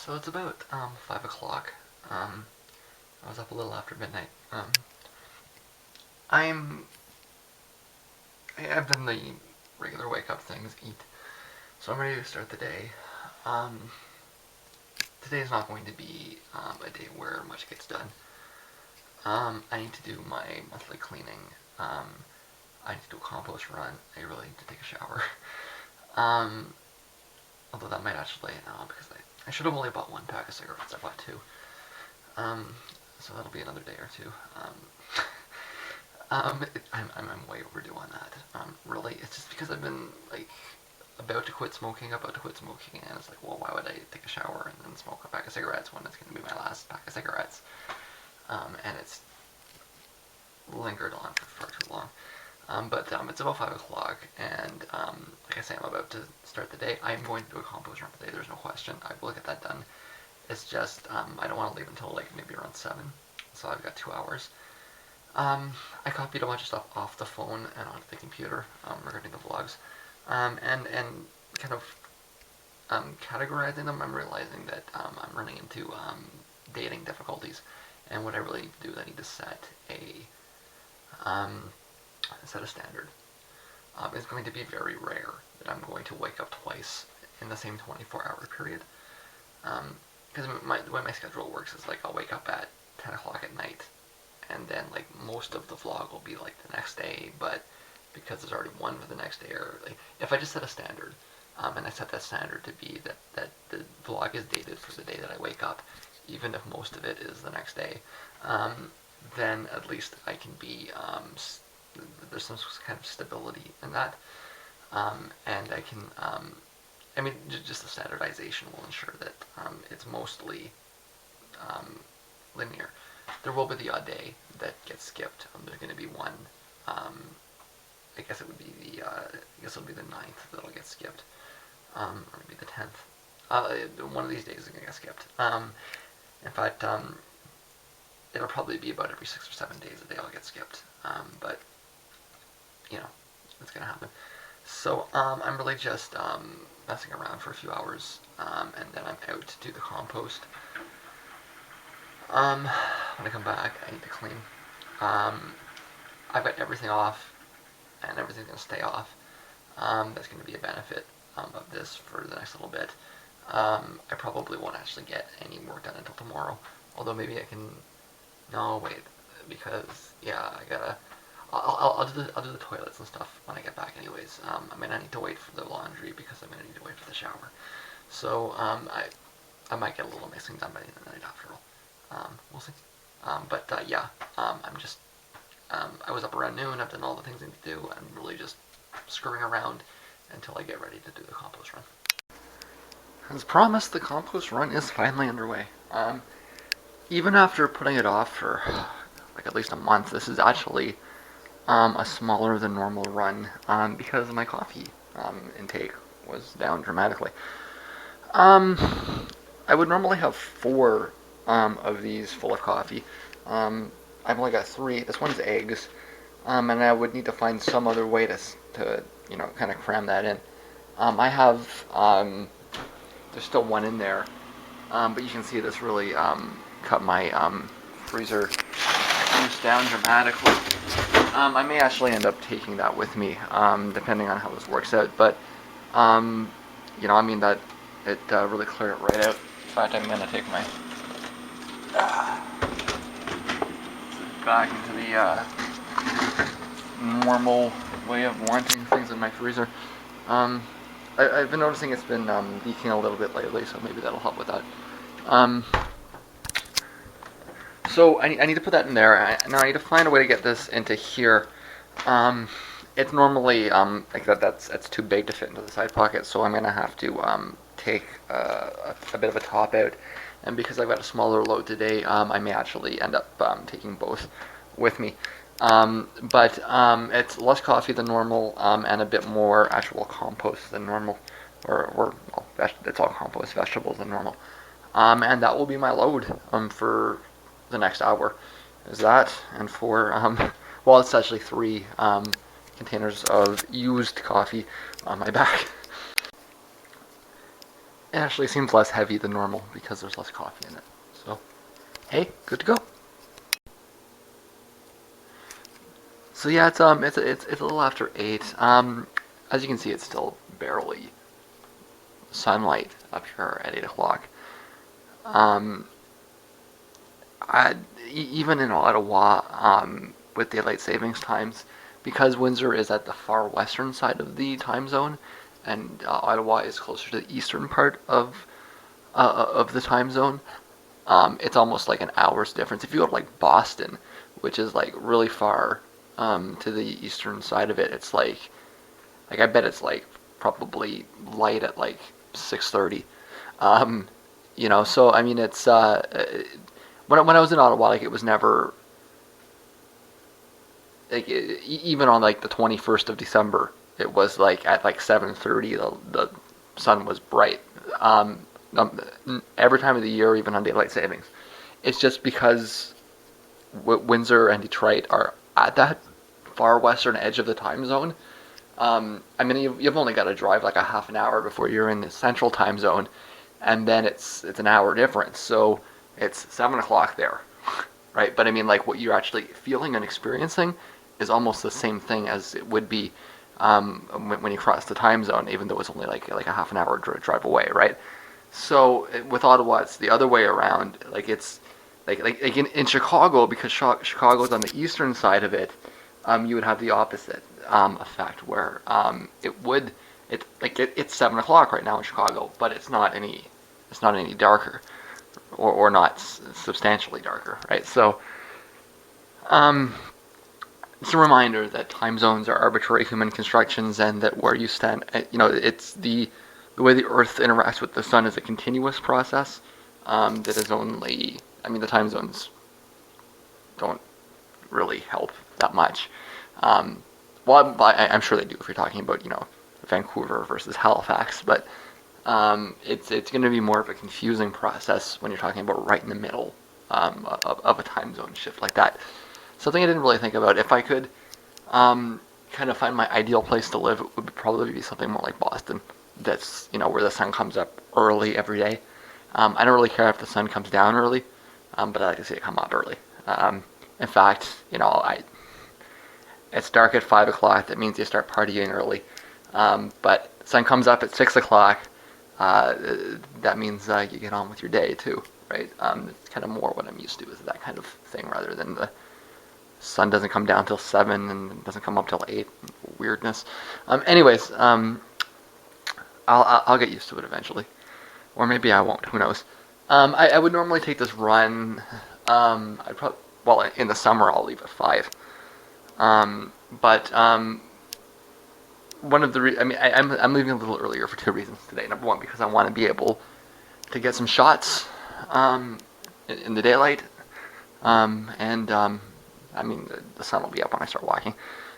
So it's about 5 o'clock. I was up a little after midnight. I'm I've done the regular wake up things, eat, so I'm ready to start the day. Um, Today is not going to be a day where much gets done. I need to do my monthly cleaning. Um, I need to do a compost run. I really need to take a shower. Um, Although that might actually, because I should have only bought one pack of cigarettes. I bought two. Um, so that'll be another day or two. I'm way overdue on that. Really, it's just because I've been like about to quit smoking, and it's like, well, why would I take a shower and then smoke a pack of cigarettes when it's going to be my last pack of cigarettes? And it's lingered on for far too long. But it's about 5 o'clock, and like I say, I'm about to start the day. I'm going to do a compost run today, there's no question. I will get that done. It's just, I don't want to leave until like maybe around 7, so I've got 2 hours. I copied a bunch of stuff off the phone and onto the computer regarding the vlogs, and kind of categorizing them. I'm realizing that I'm running into dating difficulties, and what I really need to do is I need to set a standard. It's going to be very rare that I'm going to wake up twice in the same 24-hour period. Because the way my schedule works is like I'll wake up at 10 o'clock at night, and then like most of the vlog will be like the next day, but because there's already one for the next day, or like if I just set a standard, and I set that standard to be that the vlog is dated for the day that I wake up, even if most of it is the next day, then at least I can be, there's some kind of stability in that, and I can, just the standardization will ensure that it's mostly linear. There will be the odd day that gets skipped. There's going to be one. I guess it'll be the 9th that'll get skipped, or maybe the 10th. One of these days is going to get skipped. In fact, it'll probably be about every 6 or 7 days a day I'll get skipped. But it's going to happen. So I'm really just messing around for a few hours, and then I'm out to do the compost. When I come back, I need to clean. I've got everything off, and everything's going to stay off. That's going to be a benefit of this for the next little bit. I probably won't actually get any work done until tomorrow. Although maybe I can. No, wait, because I gotta. I'll do the toilets and stuff when I get back, anyways. I need to wait for the laundry because I'm gonna need to wait for the shower. So I might get a little mixing done by the end of the night after all. We'll see. I'm just, I was up around noon, I've done all the things I need to do, I'm really just screwing around until I get ready to do the compost run. As promised, the compost run is finally underway. Even after putting it off for like at least a month, this is actually a smaller than normal run because my coffee intake was down dramatically. I would normally have 4 of these full of coffee. I've only got 3. This one's eggs, and I would need to find some other way to kind of cram that in. I have there's still one in there, but you can see this really cut my freezer use down dramatically. I may actually end up taking that with me, depending on how this works out. But that it really cleared it right out. In fact, I'm gonna take my back into the normal way of wanting things in my freezer. I've been noticing it's been leaking a little bit lately, so maybe that'll help with that. So I need to put that in there. Now I need to find a way to get this into here. It's normally like that's too big to fit into the side pocket, so I'm gonna have to take a bit of a top out. And because I've got a smaller load today, I may actually end up taking both with me. But it's less coffee than normal, and a bit more actual compost than normal, it's all compost vegetables than normal. And that will be my load for the next hour. Is that, and for it's actually 3 containers of used coffee on my back. It actually seems less heavy than normal because there's less coffee in it. So, hey, good to go. So yeah, it's a little after 8. As you can see, it's still barely sunlight up here at 8 o'clock. Um, I, even in Ottawa, with daylight savings times, because Windsor is at the far western side of the time zone, and Ottawa is closer to the eastern part of the time zone. It's almost like an hour's difference. If you go to like Boston, which is like really far to the eastern side of it, it's like I bet it's like probably light at like 6:30. Um, so I mean it's when I was in Ottawa, like it was never like even on like the 21st of December, it was like at like 7:30 the sun was bright. Every time of the year, even on daylight savings, it's just because Windsor and Detroit are at that far western edge of the time zone. I mean, you've only got to drive like a half an hour before you're in the central time zone, and then it's an hour difference. So it's 7 o'clock there, right? But I mean, like what you're actually feeling and experiencing is almost the same thing as it would be when you cross the time zone, even though it's only like a half an hour drive away, right? So with Ottawa, it's the other way around. Like it's like in Chicago, because Chicago's on the eastern side of it, you would have the opposite effect where it's 7 o'clock right now in Chicago, but it's not any darker or not substantially darker, right? So it's a reminder that time zones are arbitrary human constructions, and that where you stand, it's the way the Earth interacts with the sun is a continuous process that is only. I mean, the time zones don't really help that much. Well, I'm sure they do if you're talking about Vancouver versus Halifax, but it's going to be more of a confusing process when you're talking about right in the middle of a time zone shift like that. Something I didn't really think about. If I could kind of find my ideal place to live, it would probably be something more like Boston. That's where the sun comes up early every day. I don't really care if the sun comes down early, but I like to see it come up early. In fact, it's dark at 5 o'clock. That means you start partying early. But sun comes up at 6 o'clock. That means you get on with your day too, right? It's kind of more what I'm used to is that kind of thing, rather than the sun doesn't come down till 7 and doesn't come up till 8. Weirdness. Anyways, I'll get used to it eventually, or maybe I won't. Who knows? I would normally take this run. In the summer I'll leave at 5. But one of the I'm leaving a little earlier for 2 reasons today. Number one, because I want to be able to get some shots in the daylight, and I mean the sun will be up when I start walking.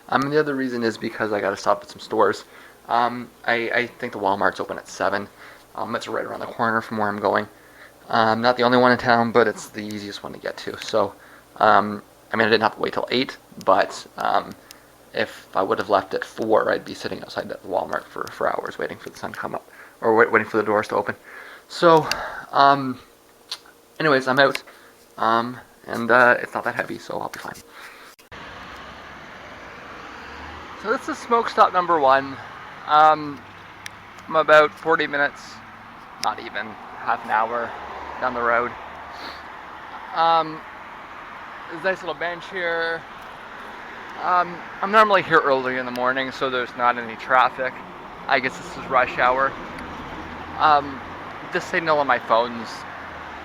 And the other reason is because I got to stop at some stores. I think the Walmart's open at 7. It's right around the corner from where I'm going. Not the only one in town, but it's the easiest one to get to. So, I didn't have to wait till 8, but if I would have left at 4, I'd be sitting outside the Walmart for hours waiting for the sun to come up, or waiting for the doors to open. So, anyways, I'm out, and it's not that heavy, so I'll be fine. So this is smoke stop number 1. I'm about 40 minutes, not even, half an hour down the road. There's a nice little bench here. I'm normally here early in the morning, so there's not any traffic. I guess this is rush hour. The signal on my phones,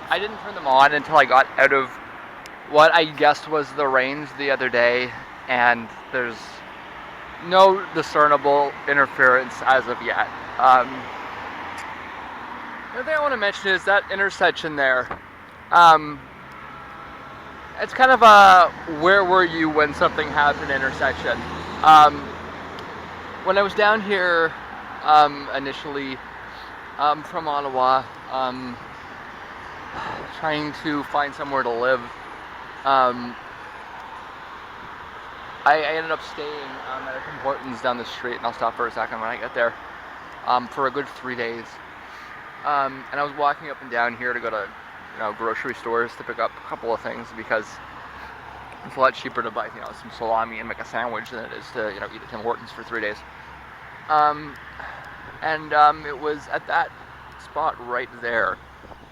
I didn't turn them on until I got out of what I guessed was the range the other day, and there's no discernible interference as of yet. The thing I want to mention is that intersection there. It's kind of a where were you when something happened intersection. When I was down here initially from Ottawa, trying to find somewhere to live, I ended up staying at a Tim Hortons down the street, and I'll stop for a second when I get there, for a good 3 days. And I was walking up and down here to go to, grocery stores to pick up a couple of things because it's a lot cheaper to buy, some salami and make a sandwich than it is to, eat at Tim Hortons for 3 days. Um, and it was at that spot right there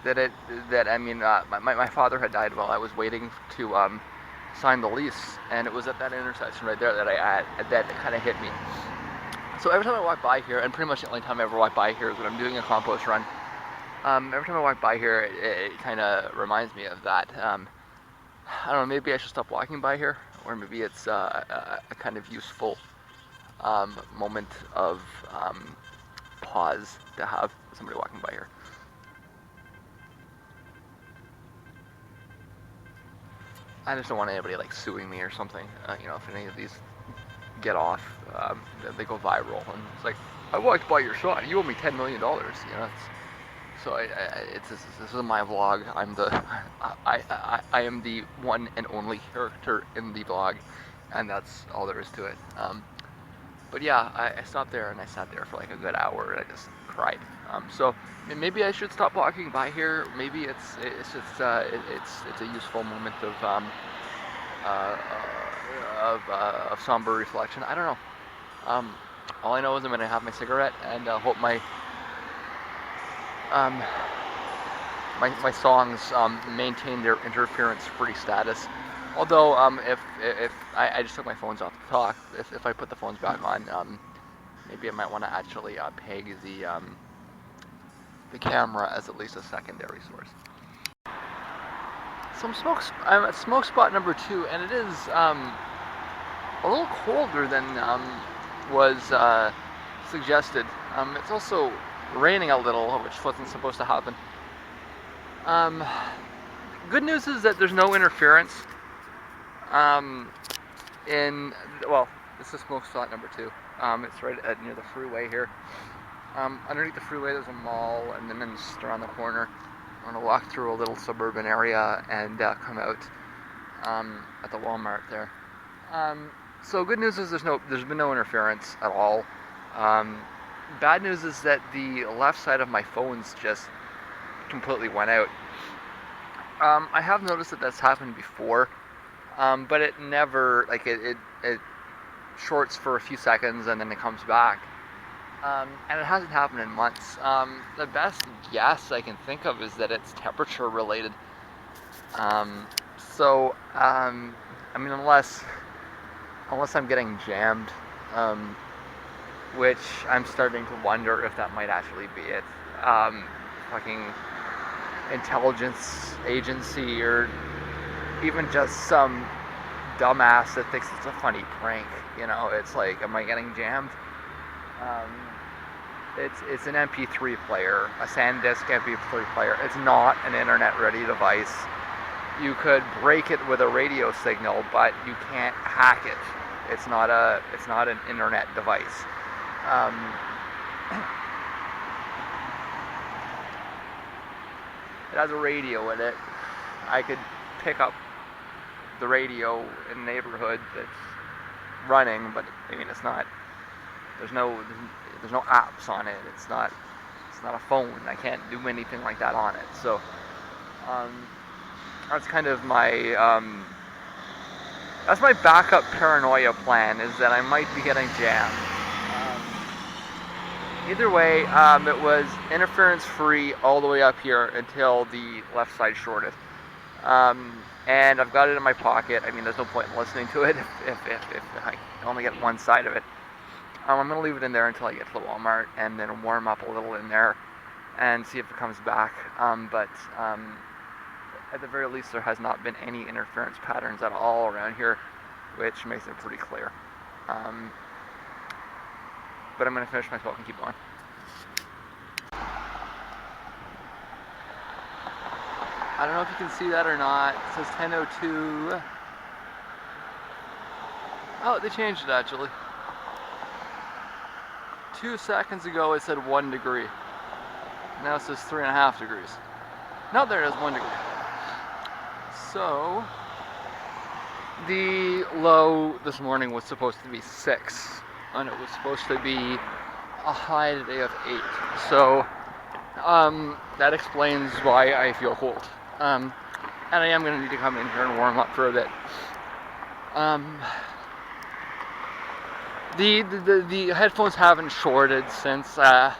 that my father had died while I was waiting to sign the lease, and it was at that intersection right there that it kind of hit me. So every time I walk by here, and pretty much the only time I ever walk by here is when I'm doing a compost run. Every time I walk by here, it kind of reminds me of that. I don't know, maybe I should stop walking by here, or maybe it's a kind of useful moment of pause to have somebody walking by here. I just don't want anybody like suing me or something. If any of these get off, they go viral, and it's like, I walked by your shot. You owe me $10 million. So this is my vlog. I am the one and only character in the vlog, and that's all there is to it. But yeah, I stopped there and I sat there for like a good hour and I just cried. So maybe I should stop walking by here. Maybe it's just it's a useful moment of somber reflection. I don't know. All I know is I'm gonna have my cigarette and hope my my songs maintain their interference-free status. Although, if I just took my phones off the talk, if I put the phones back on, maybe I might want to actually peg the camera as at least a secondary source. I'm at smoke spot number 2, and it is a little colder than was suggested. It's also raining a little, which wasn't supposed to happen. Good news is that there's no interference. This is smoke spot number 2. It's right near the freeway here. Underneath the freeway there's a mall, and then just around the corner I'm gonna walk through a little suburban area and come out at the Walmart there. So good news is there's been no interference at all. Bad news is that the left side of my phone's just completely went out. I have noticed that that's happened before, but it never, it shorts for a few seconds and then it comes back. And it hasn't happened in months. The best guess I can think of is that it's temperature related. Unless I'm getting jammed, which I'm starting to wonder if that might actually be it. Fucking intelligence agency, or even just some dumbass that thinks it's a funny prank. It's like, am I getting jammed? It's an MP3 player, a SanDisk MP3 player. It's not an internet-ready device. You could break it with a radio signal, but you can't hack it. It's not an internet device. It has a radio in it. I could pick up the radio in the neighborhood that's running, but it's not. There's no apps on it. It's not a phone. I can't do anything like that on it. So that's kind of that's my backup paranoia plan, is that I might be getting jammed. Either way, it was interference free all the way up here until the left side shorted. And I've got it in my pocket. There's no point in listening to it if I only get one side of it. I'm going to leave it in there until I get to the Walmart and then warm up a little in there and see if it comes back. But at the very least, there has not been any interference patterns at all around here, which makes it pretty clear. But I'm going to finish my smoke and keep going. I don't know if you can see that or not. It says 10:02. Oh, they changed it actually. 2 seconds ago it said 1 degree. Now it says 3.5 degrees. No, there it is, 1 degree. So the low this morning was supposed to be 6, and it was supposed to be a high today of 8. So That explains why I feel cold. Um, and I am going to need to come in here and warm up for a bit. Um, the headphones haven't shorted since I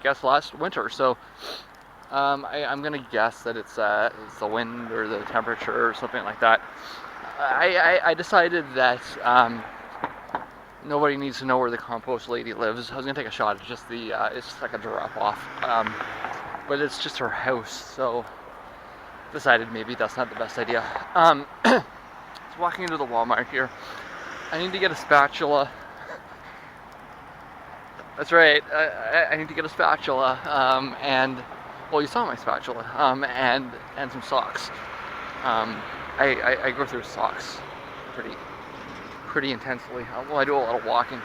guess last winter, so I'm gonna guess that it's the wind or the temperature or something like that. I decided that nobody needs to know where the compost lady lives. I was gonna take a shot. It's just like a drop off, but it's just her house. So decided maybe that's not the best idea. Just walking into the Walmart here. I need to get a spatula. That's right. I need to get a spatula and well, you saw my spatula and some socks. I go through socks pretty pretty intensely. Well, I do a lot of walking,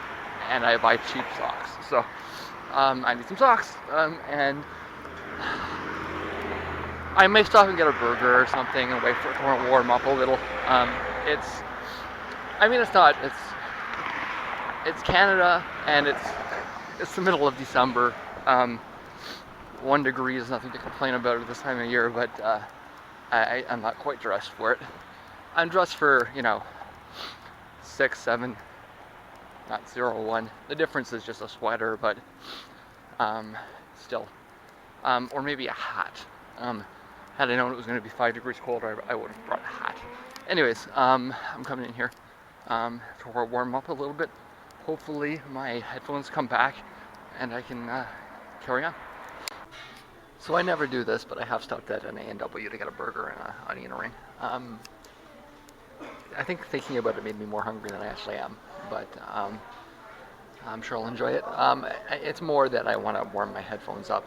and I buy cheap socks. So I need some socks, and I may stop and get a burger or something and wait for it to warm up a little. It's, I mean, it's Canada, and it's the middle of December. 1 degree is nothing to complain about at this time of year, but I'm not quite dressed for it. I'm dressed for 6, 7, not 0, 1. The difference is just a sweater, but still, or maybe a hat. Had I known it was going to be 5 degrees colder, I would have brought a hat. Anyways, I'm coming in here to warm up a little bit. Hopefully my headphones come back and I can carry on. So I never do this, but I have stopped at an A&W to get a burger and an onion ring. I think thinking about it made me more hungry than I actually am, but I'm sure I'll enjoy it. It's more that I want to warm my headphones up,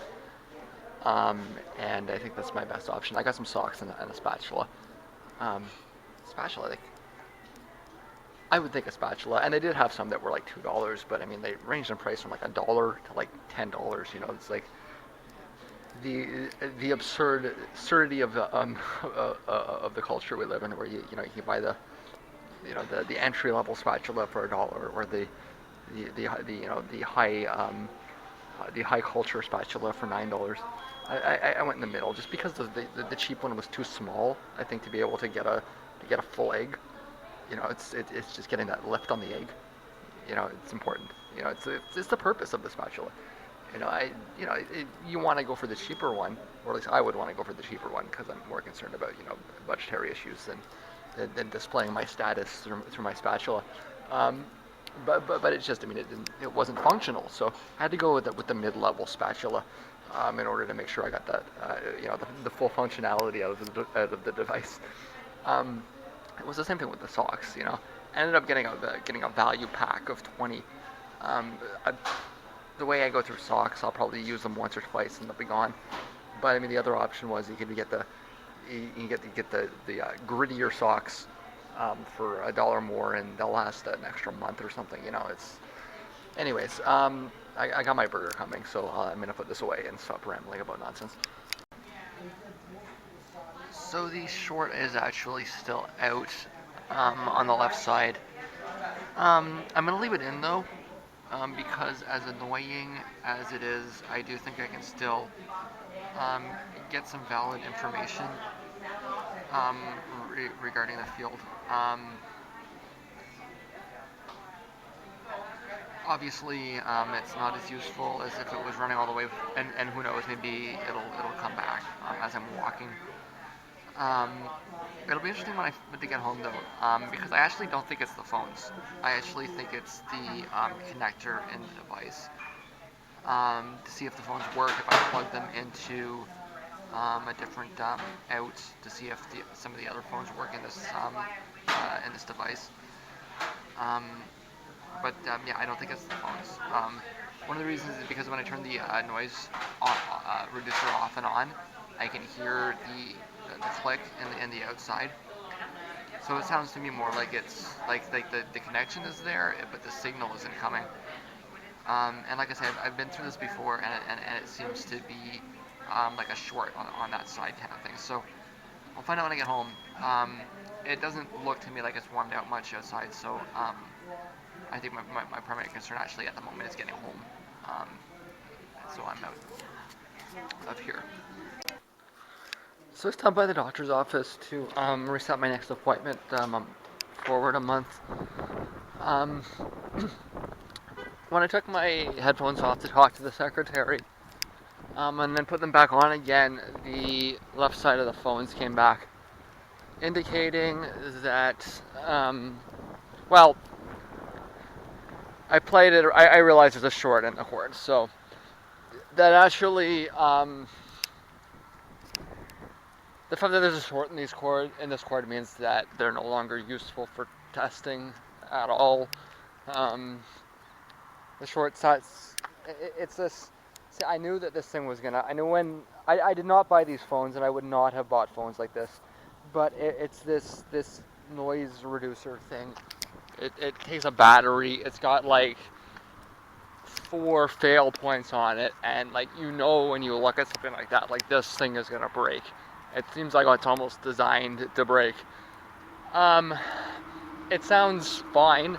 and I think that's my best option. I got some socks and a spatula. Spatula, I would think a spatula, and they did have some that were like $2, but I mean they ranged in price from like $1 to like $10. It's like the absurdity of the culture we live in, where you can buy the entry level spatula for $1, or the high culture spatula for $9. I went in the middle just because the cheap one was too small. I think to be able to get a full egg, it's just getting that lift on the egg. It's important. It's the purpose of the spatula. You want to go for the cheaper one, or at least I would want to go for the cheaper one because I'm more concerned about budgetary issues than displaying my status through my spatula. But it's just, it wasn't functional, so I had to go with the mid-level spatula in order to make sure I got that the full functionality out of the device. It was the same thing with the socks. I ended up getting a value pack of 20. The way I go through socks, I'll probably use them once or twice and they'll be gone. But the other option was you can get the grittier socks for $1 more, and they'll last an extra month or something. Anyways, I got my burger coming, so I'm gonna put this away and stop rambling about nonsense. So the short is actually still out on the left side. I'm gonna leave it in though. Because as annoying as it is, I do think I can still get some valid information regarding the field. Obviously, it's not as useful as if it was running all the way, and who knows, maybe it'll come back as I'm walking. It'll be interesting when to get home though, because I actually don't think it's the phones. I actually think it's the connector in the device. To see if the phones work, if I plug them into a different out, to see if some of the other phones work in this device. But yeah, I don't think it's the phones. One of the reasons is because when I turn the noise reducer off and on, I can hear the click in the outside. So it sounds to me more like it's like the connection is there, but the signal isn't coming. And like I said, I've been through this before, and it seems to be like a short on that side kind of thing. So I'll find out when I get home. It doesn't look to me like it's warmed out much outside, so I think my primary concern actually at the moment is getting home. So I'm out of here. So I stopped by the doctor's office to reset my next appointment forward a month. Um, when I took my headphones off to talk to the secretary, and then put them back on again, the left side of the phones came back, indicating that, well, I played it. I realized there's a short in the cord, so that actually, the fact that there's a short in this cord means that they're no longer useful for testing at all. The short sides, it's this. See, I knew that this thing was gonna. I knew when I did not buy these phones, and I would not have bought phones like this. But it's this noise reducer thing. It takes a battery. It's got like 4 fail points on it, and like when you look at something like that, like this thing is gonna break. It seems like it's almost designed to break. It sounds fine.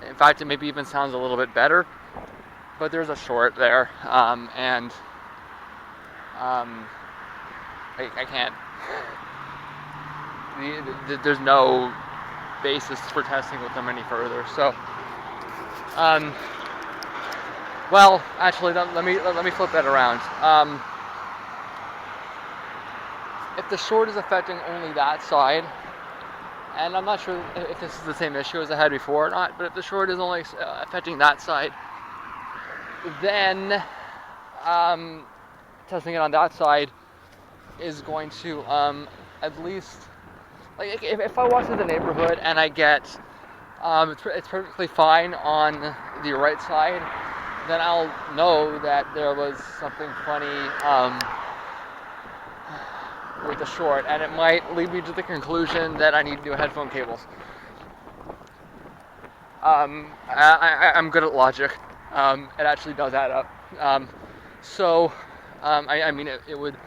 In fact, it maybe even sounds a little bit better. But there's a short there, and I can't. There's no basis for testing with them any further. So, well, actually, let me flip that around. If the short is affecting only that side, and I'm not sure if this is the same issue as I had before or not, but if the short is only affecting that side, then testing it on that side is going to at least, like, if I walk through the neighborhood and I get it's perfectly fine on the right side, then I'll know that there was something funny with the short, and it might lead me to the conclusion that I need new headphone cables. I'm good at logic. It actually does add up. I mean, it would,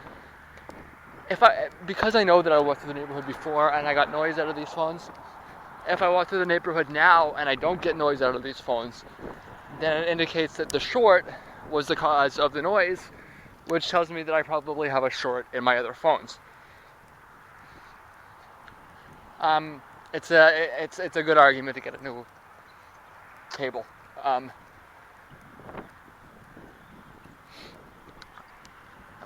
because I know that I walked through the neighborhood before and I got noise out of these phones, if I walk through the neighborhood now and I don't get noise out of these phones, then it indicates that the short was the cause of the noise, which tells me that I probably have a short in my other phones. It's a good argument to get a new cable.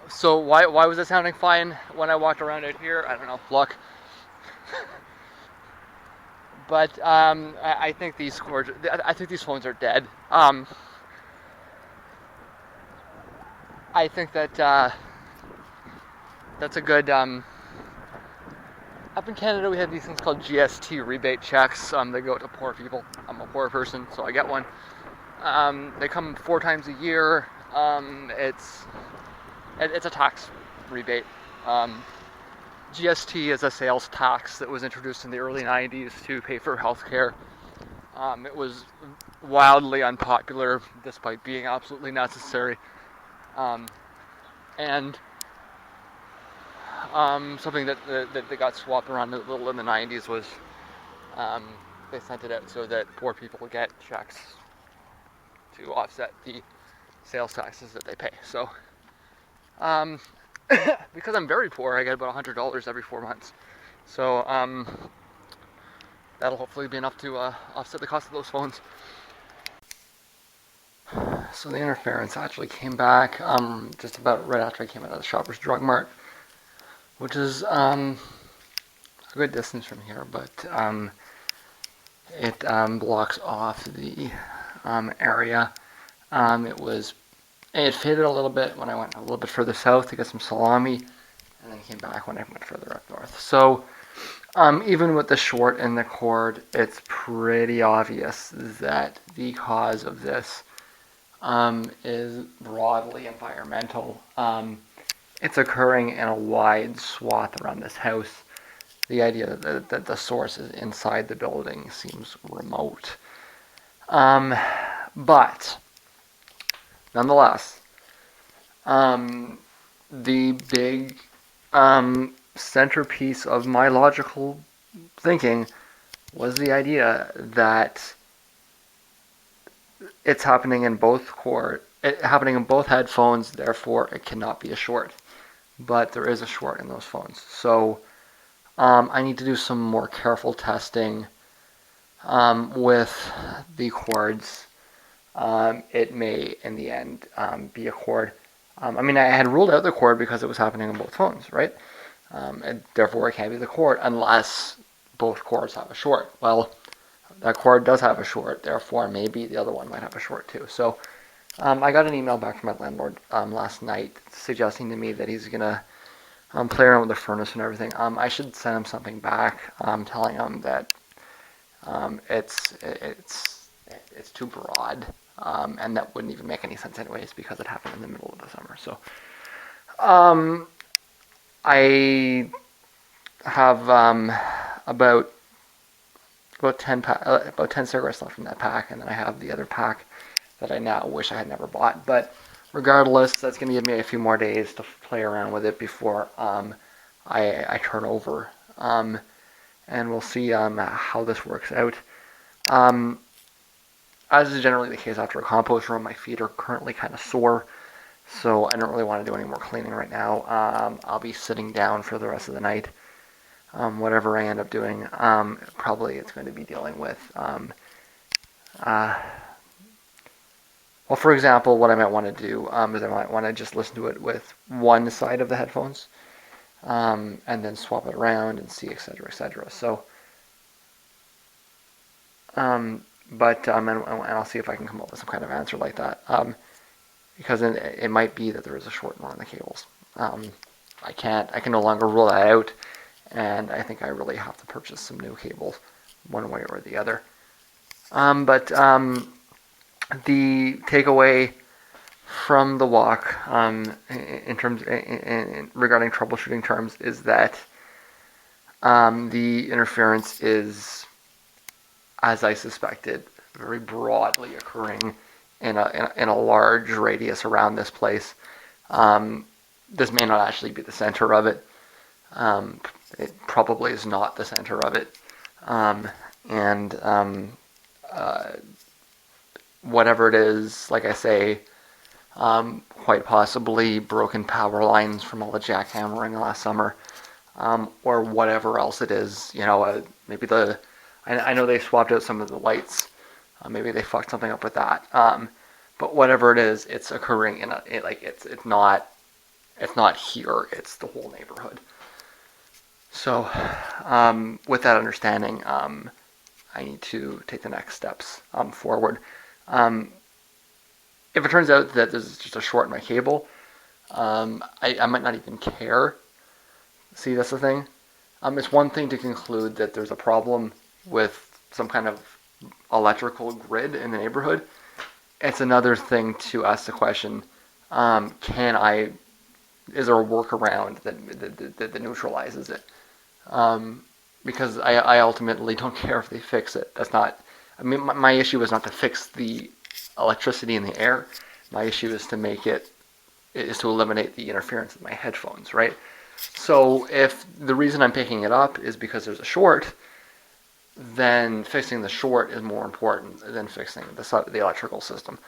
So why was it sounding fine when I walked around out here? I don't know, luck. But I think these phones are dead. I think that that's a good. Up in Canada, we have these things called GST rebate checks. They go to poor people. I'm a poor person, so I get one. They come 4 times a year. It's a tax rebate. GST is a sales tax that was introduced in the early 90s to pay for healthcare. It was wildly unpopular despite being absolutely necessary. And something that got swapped around a little in the 90s was they sent it out so that poor people would get checks to offset the sales taxes that they pay. So, because I'm very poor, I get about $100 every 4 months. So, that'll hopefully be enough to offset the cost of those phones. So the interference actually came back just about right after I came out of the Shoppers Drug Mart, which is a good distance from here, but it blocks off the area. It faded a little bit when I went a little bit further south to get some salami, and then came back when I went further up north. So even with the short in the cord, it's pretty obvious that the cause of this is broadly environmental. It's occurring in a wide swath around this house. The idea that the source is inside the building seems remote. But nonetheless, the big centerpiece of my logical thinking was the idea that it's happening in both it happening in both headphones, therefore it cannot be a short. But there is a short in those phones. So I need to do some more careful testing with the cords. It may, in the end, be a cord. I mean, I had ruled out the cord because it was happening on both phones, right? And therefore it can't be the cord unless both cords have a short. Well, that cord does have a short, therefore maybe the other one might have a short too. So I got an email back from my landlord last night suggesting to me that he's going to play around with the furnace and everything. I should send him something back telling him that it's too broad, and that wouldn't even make any sense anyways because it happened in the middle of the summer. So I have about 10 cigarettes left from that pack, and then I have the other pack that I now wish I had never bought. But regardless, that's going to give me a few more days to play around with it before I turn over, and we'll see how this works out. As is generally the case after a compost room, my feet are currently kind of sore, so I don't really want to do any more cleaning right now. I'll be sitting down for the rest of the night. Whatever I end up doing, probably it's going to be dealing with. Well, for example, what I might want to do is I might want to just listen to it with one side of the headphones, and then swap it around and see, etc., etc. So, and I'll see if I can come up with some kind of answer like that, because it might be that there is a short in one of the cables. I can no longer rule that out, and I think I really have to purchase some new cables, one way or the other. The takeaway from the walk, regarding troubleshooting terms, is that the interference is, as I suspected, very broadly occurring in a large radius around this place. This may not actually be the center of it. It probably is not the center of it, whatever it is, like I say, quite possibly broken power lines from all the jackhammering last summer, or whatever else it is. Maybe I know they swapped out some of the lights. Maybe they fucked something up with that. But whatever it is, it's occurring it's not here. It's the whole neighborhood. So, with that understanding, I need to take the next steps forward. If it turns out that there's just a short in my cable, I might not even care. See, that's the thing. It's one thing to conclude that there's a problem with some kind of electrical grid in the neighborhood. It's another thing to ask the question, is there a workaround that neutralizes it? Because I ultimately don't care if they fix it. That's not, my issue is not to fix the electricity in the air. My issue is to eliminate the interference of my headphones, right? So if the reason I'm picking it up is because there's a short, then fixing the short is more important than fixing the electrical system.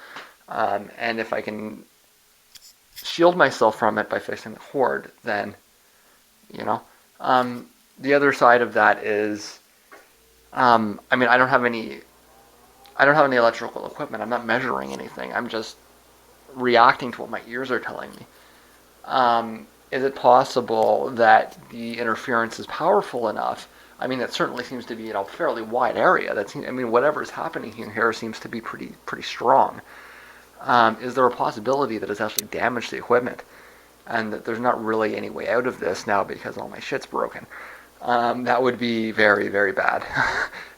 And if I can shield myself from it by fixing the cord, then, the other side of that is, I don't have any electrical equipment. I'm not measuring anything. I'm just reacting to what my ears are telling me. Is it possible that the interference is powerful enough? It certainly seems to be a fairly wide area. Whatever is happening here seems to be pretty strong. Is there a possibility that it's actually damaged the equipment, and that there's not really any way out of this now because all my shit's broken? That would be very, very bad.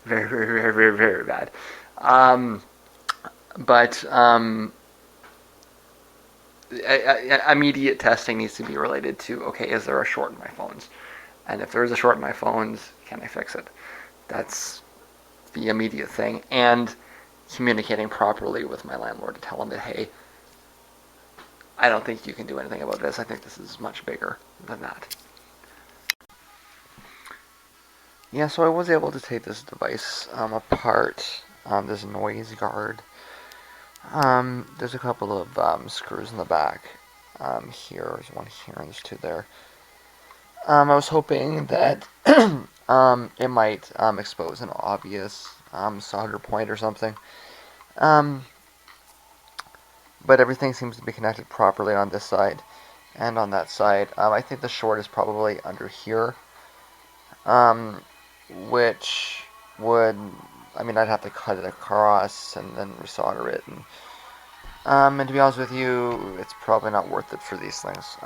Very, very, very, very, very bad. Immediate testing needs to be related to, okay, is there a short in my phones? And if there is a short in my phones, can I fix it? That's the immediate thing. And communicating properly with my landlord to tell him that, hey, I don't think you can do anything about this. I think this is much bigger than that. Yeah, so I was able to take this device apart, this noise guard. There's a couple of screws in the back. Here, there's one here, and there's two there. I was hoping that it might expose an obvious solder point or something. Um, but everything seems to be connected properly on this side and on that side. I think the short is probably under here, um, which would, I mean, I'd have to cut it across and then resolder it. And to be honest with you, it's probably not worth it for these things.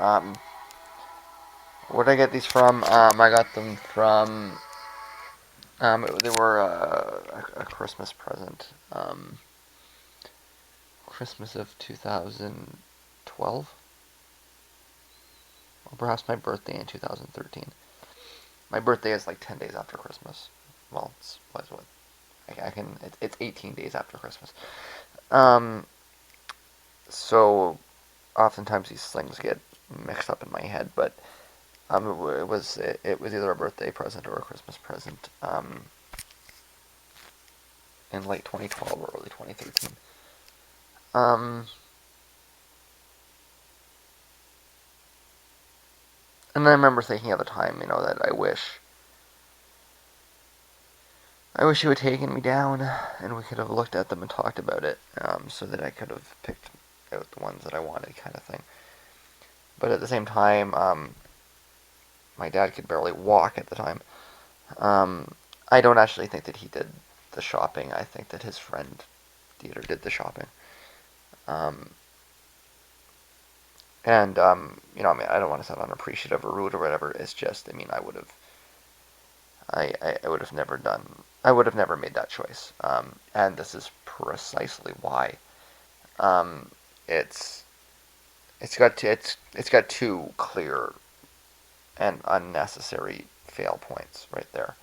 Where did I get these from? I got them from, they were a Christmas present. Christmas of 2012? Or perhaps my birthday in 2013. My birthday is like 10 days after Christmas. Well, it's what? It's 18 days after Christmas. Um, so oftentimes these things get mixed up in my head, but it was either a birthday present or a Christmas present in late 2012 or early 2013. Um, and I remember thinking at the time, that I wish you had taken me down, and we could have looked at them and talked about it, so that I could have picked out the ones that I wanted, kind of thing. But at the same time, my dad could barely walk at the time. I don't actually think that he did the shopping. I think that his friend Dieter did the shopping. Um, I mean, I don't want to sound unappreciative or rude or whatever. It's just, I mean, I would have never I would have never made that choice. And this is precisely why. Um, it's, it's got two clear and unnecessary fail points right there.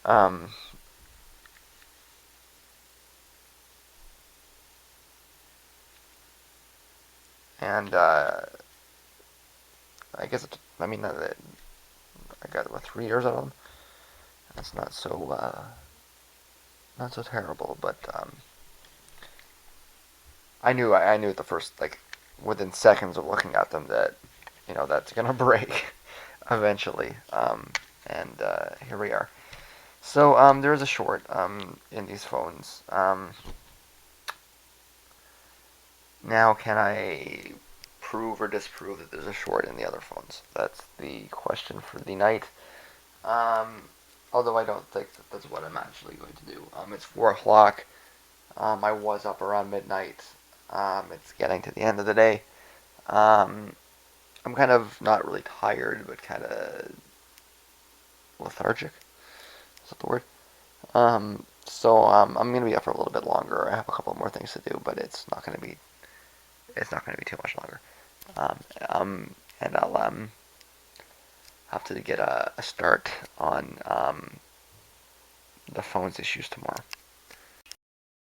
Um, and I guess I mean, I got 3 years out of them. That's not so terrible, but I knew the first, like, within seconds of looking at them that that's gonna break eventually. And here we are. So there is a short in these phones. Now, can I prove or disprove that there's a short in the other phones? That's the question for the night. Um, Although I don't think that that's what I'm actually going to do. It's 4 o'clock. I was up around midnight. It's getting to the end of the day. Um, I'm kind of not really tired, but kind of lethargic. Is that the word? So I'm gonna be up for a little bit longer. I have a couple more things to do, but it's not gonna be too much longer. And I'll have to get a start on the phone's issues tomorrow.